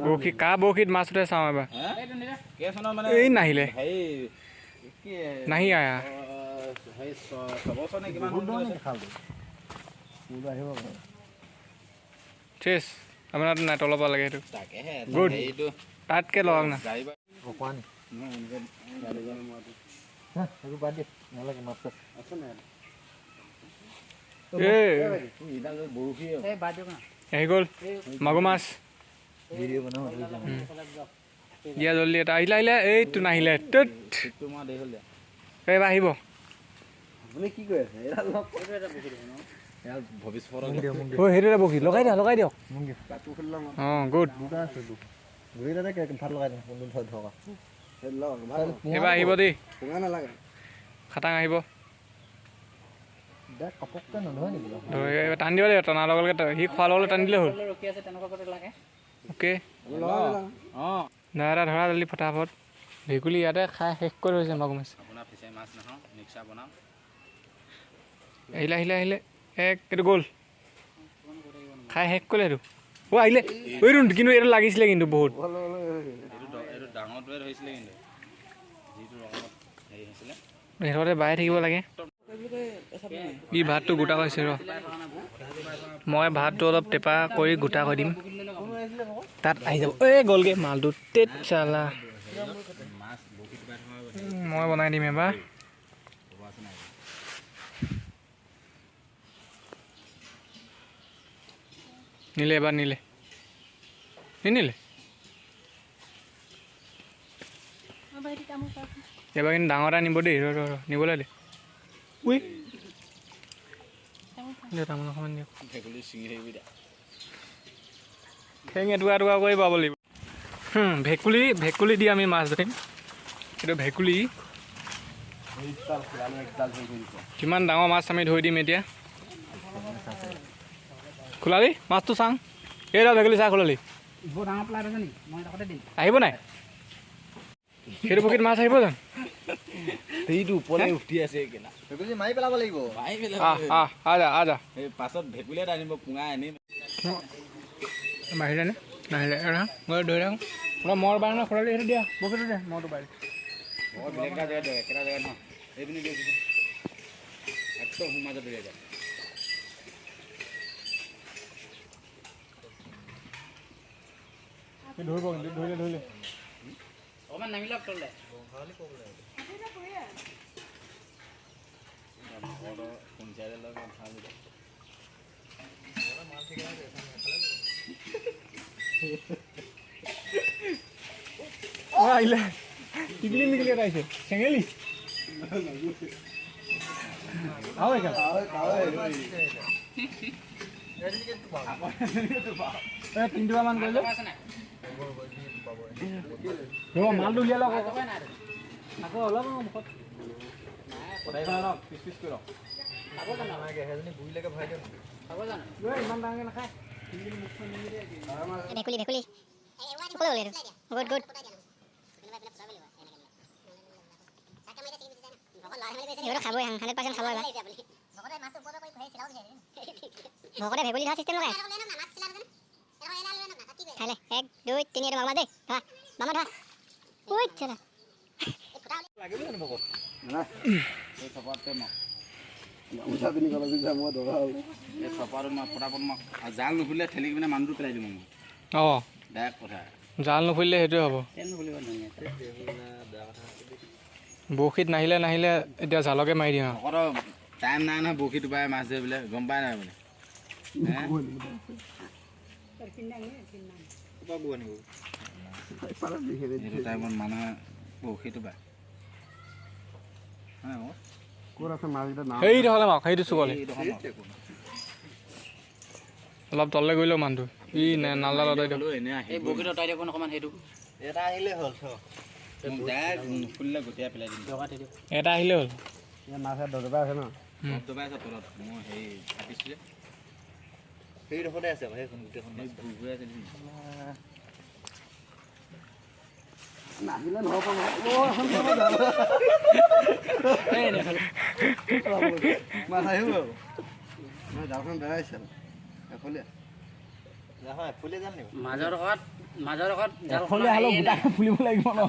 বৰশী কা বৰশীত মাছ উঠে চাওঁ এবাৰ এই নাহিলে নাহি আয়া চেছ আপোনাৰ নাই তলৰ পৰা লাগে সেইটো গুড তাতকৈ লগাওক না আহি গ'ল মাগুৰ মাছ দিয়া জলদি এটা আহিলে আহিলে এইটো নাহিলে এইবাৰ আহিব সেইটো এটা বহি লগাই দিয়া লগাই দিয়ক অঁ গুড এইবাৰ আহিব দেই খাটাং আহিব টান দিব লাগিব টনাৰ লগে লগে সি খোৱাৰ লগে টানি দিলে হ'ল অ'কে দাদা ধৰা জলদি ফটাফট ভেকুলী ইয়াতে খাই শেষ কৰি হৈছে মাগুৰ মাছ আহিলে আহিলে আহিলে এক এইটো গ'ল খাই শেষ কৰিলে সেইটো অ' আহিলে এইটো কিন্তু এইটো লাগিছিলে কিন্তু বহুত সিহঁতে বাই থাকিব লাগে ই ভাতটো গোটা কৰিছে ৰ মই ভাতটো অলপ টেপা কৰি গোটা কৰি দিম তাত আহি যাব এই গ'লগৈ মালটো তেত চালা মই বনাই দিম এবাৰ নিলে এবাৰ নিলে নিনিলে এবাৰ কিন্তু ডাঙৰ এটা নিব দেই ৰ নিবলৈ দে উই তামোল অকণমান দিয়ক ঠেং এটুকা এটুকা কৰি পাব লাগিব ভেকুলী দি আমি মাছ ধৰিম এইটো ভেকুলী কিমান ডাঙৰ মাছ আমি ধৰি দিম এতিয়া খোলালি মাছটো চাং এইটা ভেকুলী চাহ খোলালি আহিব নাই সেইটো পকেট মাছ আহিব জানো সেইটো ওপৰলৈ উঠি আছে ভেকুলী মাৰি পেলাব লাগিব আজা পাছত ভেকুলী এটা আনিব পুঙাই আনিম বাহিৰে নে নাহিলে মই ধৰি থাকোঁ অলপ মৰ বাৰ নহয় খোলালি সেইটো দিয়া বকেটটো দে মৰটো বাঢ়ি একেটা জেগাত দিয়ক একেটা জেগাত নহয় এইপিনি দিয়ক একদম মাজত ধৰি যায় ধৰিব কিন্তু ধৰিলে অকণমান নামি লওক তললে আহিলে টিকলি মিকলি এটা আহিছে চেঙেলি তিনিটকামান কৰিলে মালটো উলিয়াই লওক আকৌ অলপ মুখত পিচ পিচ কৰি লওক ইমান ডাঙৰকৈ নাখায় ভেকুলী ভেকুলী গুড গুড এইটো খাবই 100% খাবই ভকতে ভেকুলী ধৰা চিষ্টেম লগাই খালে 1 2 3 এইটো মামা দেই ধৰা মামা ধৰা উই চলা জাল নুফুলিলে ঠেলি কিনে মানুহটো পেলাই দিম অঁ ডাইৰেক্ট কথা জাল নুফুলিলে সেইটোৱে হ'ব বৰশীত নাহিলে এতিয়া জালকে মাৰি দিওঁ টাইম নাই নহয় বৰশীটো পাই মাছ ধৰিবলৈ গম পাই নাই মানে এইটো টাইমত মানুহে বৰশীটো পায় সেইটো হ'লে মাক সেইটো চুকলে অলপ তললৈ গৈ লওঁ মানুহটো ই নালডাল অঁতাই দিয়ক বৰশীটো অঁতাই দিয়ক অকণমান সেইটো এটা আহিলে হ'ল ফুলিলে গোটেই পেলাই দিম এটা আহিলে হ'ল মাছ দবাই আছে ন দবাই আছে তলত মই সেই কাটিছোঁ যে সেইডোখৰতে আছে সেইখন গোটেইখন ঘূৰি আছে নাহিলে নহ'ব মাছ আহিব মই জালখন বেৰাইছে এফালে মাজৰ ঘৰত এফলীয়া হ'লেও গোটাকে ফুলিব লাগিব ন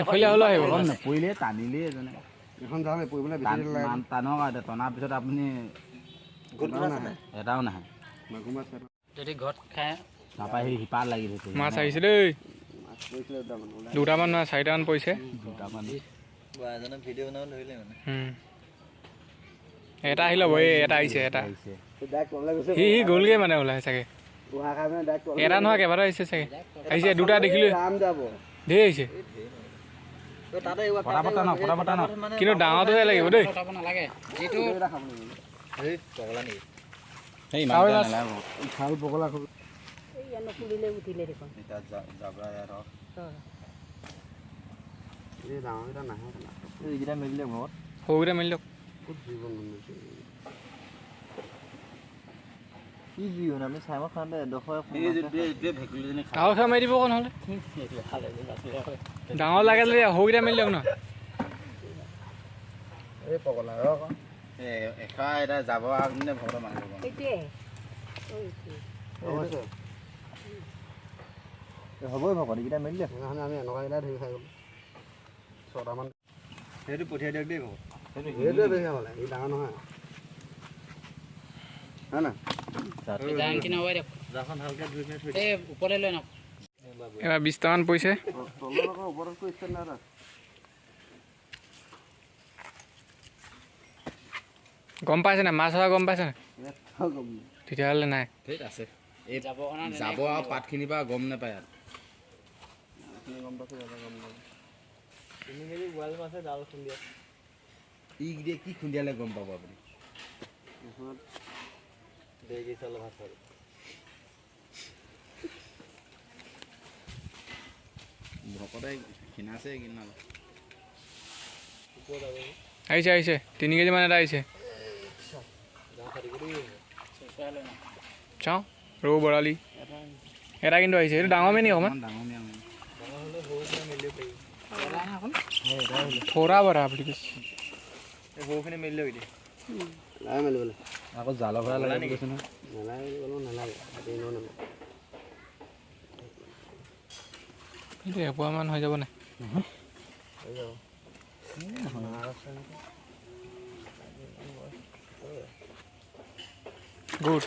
এফলীয়া হ'লেও আহিব গম নপৰিলে টানিলে এজনে এখন যাওঁলে পৰিবলৈ বেছি দেৰি লাগে টানক আৰু টনাৰ পিছত আপুনি এটাও নাহে যদি ঘৰত খায় নাপায় সি শিপাত লাগি ধৰিছে মাছ আহিছে দেই দুটামান নহয় চাৰিটামান পৰিছে দুটামান ভিডিঅ' বনাব ধৰিলে মানে এটা আহি ল'ব এই এটা আহিছে এটা সি গ'লগৈ মানে ওলাই চাগে এটা নহয় কেইবাটাও আহিছে চাগে আহিছে দুটা দেখিলোঁ ধেৰ আহিছে কিন্তু ডাঙৰটোহে লাগিব দেই নালাগে যিটো এইকেইটা মিলিলে ঘৰত সৰুকেইটা মেলি দিয়ক কি জীৱন আমি চাইমত খাওঁতে ডাঙৰ খাই মাৰি দিব আকৌ নহ'লে ডাঙৰ লাগে যদি সৰুকেইটা মেলি দিয়ক ন এশা এটা যাব আগদিনে ভগৰ মাৰিব হ'বই ভকত এইকেইটা মিলিলে আমি এনেকুৱাকেইটা ধৰি খাই গ'লো ছটামান সেইটো পঠিয়াই দিয়ক দেই ভকত সেইটোৱে বেছি খাব লাগে ই ডাঙৰ নহয় হয় না জাংকি নবাই দিয়ক জাখন ভালকৈ ধুই পিনে থৈ এই ওপৰলৈ লৈ নক এবাৰ 20টামান পৰিছে তলৰ আকৌ ওপৰতকৈ ষ্টেণ্ড নাই তাত গম পাইছে নাই মাছ হোৱা গম পাইছে নাই তেতিয়াহ'লে নাই আছে এই যাব আৰু পাতখিনিৰ পৰা গম নাপায় আৰু তুমি যদি বোৱাল মাছে জাল খুন্দিয়া ইগিয়ে কি খুন্দিয়ালে গম পাব আপুনি দেৰি চালে ভাত খাব ভকতে কিনাছে কিনা আহিছে আহিছে 3 কেজি মান এটা আহিছে চাওঁ ৰৌ বৰালি এটা কিন্তু আহিছে এইটো ডাঙৰ মেনি অকণমান ডাঙৰ মিয়া থোৰা বৰা বুলি কৈছে এই সৰুখিনি মিলিলে এতিয়া নাই মেলিবলৈ আকৌ জালৰ ভৰা লাগে কৈছে নহয় নালাগে এইটো এপোৱামান হৈ যাব নাই গুড